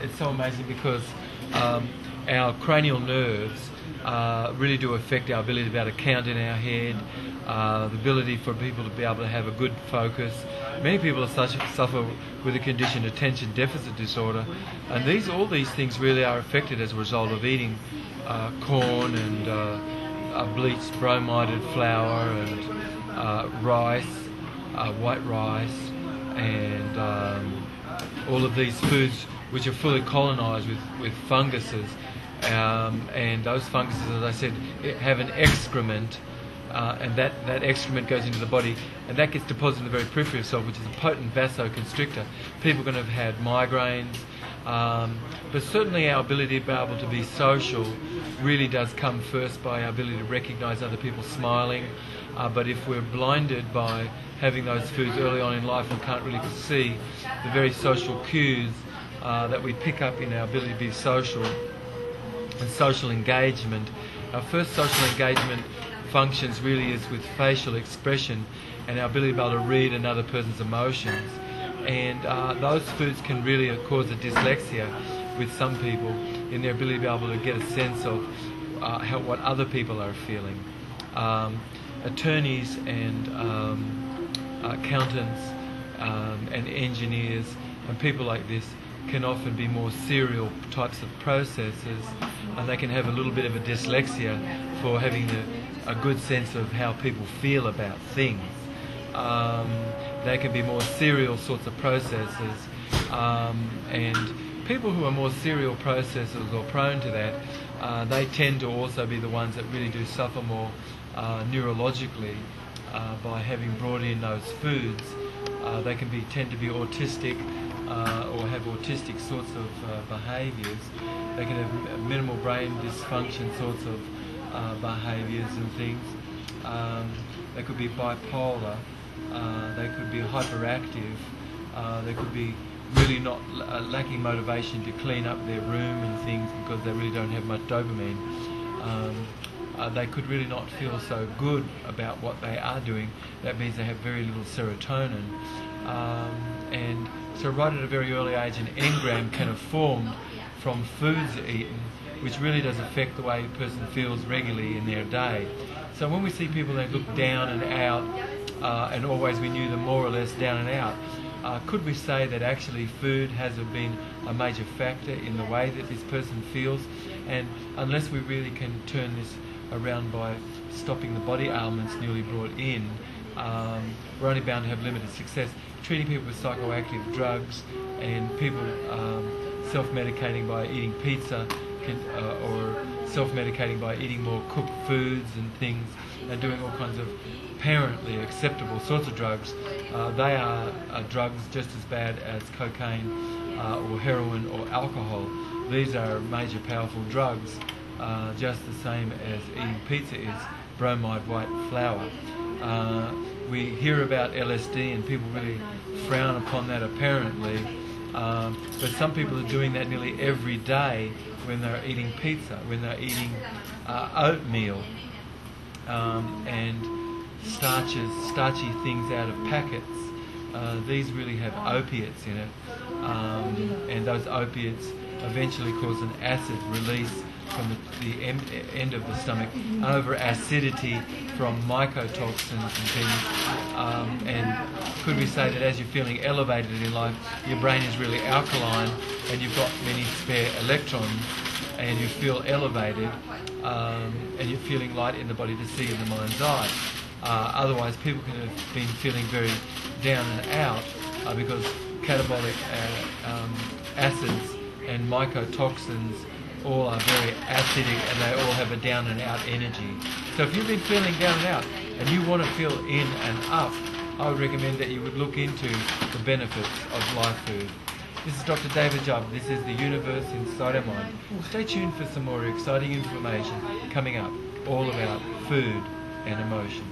it's so amazing because our cranial nerves really do affect our ability to be able to count in our head, the ability for people to be able to have a good focus. Many people suffer with a condition, attention deficit disorder, and all these things really are affected as a result of eating corn and bleached bromided flour and rice, white rice, and all of these foods which are fully colonised with funguses, and those funguses, as I said, have an excrement, and that excrement goes into the body, and that gets deposited in the very periphery of the cell, which is a potent vasoconstrictor. People are going to have had migraines, but certainly our ability to be able to be social really does come first by our ability to recognise other people smiling. But if we're blinded by having those foods early on in life and can't really see the very social cues that we pick up in our ability to be social and social engagement. Our first social engagement functions really is with facial expression and our ability to be able to read another person's emotions. And those foods can really cause a dyslexia with some people in their ability to be able to get a sense of what other people are feeling. Attorneys and accountants and engineers and people like this can often be more serial types of processes, and they can have a little bit of a dyslexia for having a good sense of how people feel about things. They can be more serial sorts of processes, and people who are more serial processors or prone to that, they tend to also be the ones that really do suffer more neurologically by having brought in those foods. They can tend to be autistic or have autistic sorts of behaviours. They can have minimal brain dysfunction sorts of behaviours and things. They could be bipolar. They could be hyperactive. They could be really not lacking motivation to clean up their room and things because they really don't have much dopamine. They could really not feel so good about what they are doing. That means they have very little serotonin. And so right at a very early age, an engram can have formed from foods eaten, which really does affect the way a person feels regularly in their day. So when we see people that look down and out, and always we knew them more or less down and out, could we say that actually food has been a major factor in the way that this person feels? And unless we really can turn this around by stopping the body ailments newly brought in, we're only bound to have limited success. Treating people with psychoactive drugs and people self-medicating by eating pizza or self-medicating by eating more cooked foods and things and doing all kinds of apparently acceptable sorts of drugs, they are drugs just as bad as cocaine or heroin or alcohol. These are major powerful drugs, just the same as eating pizza is bromide white flour. We hear about LSD and people really frown upon that apparently, but some people are doing that nearly every day when they're eating pizza, when they're eating oatmeal and starchy things out of packets. These really have opiates in it, and those opiates eventually cause an acid release from the end of the stomach, over acidity from mycotoxins and things. And could we say that as you're feeling elevated in life, your brain is really alkaline and you've got many spare electrons and you feel elevated and you're feeling light in the body to see in the mind's eye. Otherwise, people can have been feeling very down and out because catabolic acids and mycotoxins all are very acidic and they all have a down and out energy. So if you've been feeling down and out and you want to feel in and up, I would recommend that you would look into the benefits of live food. This is Dr. David Jubb. This is the universe inside our mind. Stay tuned for some more exciting information coming up all about food and emotion.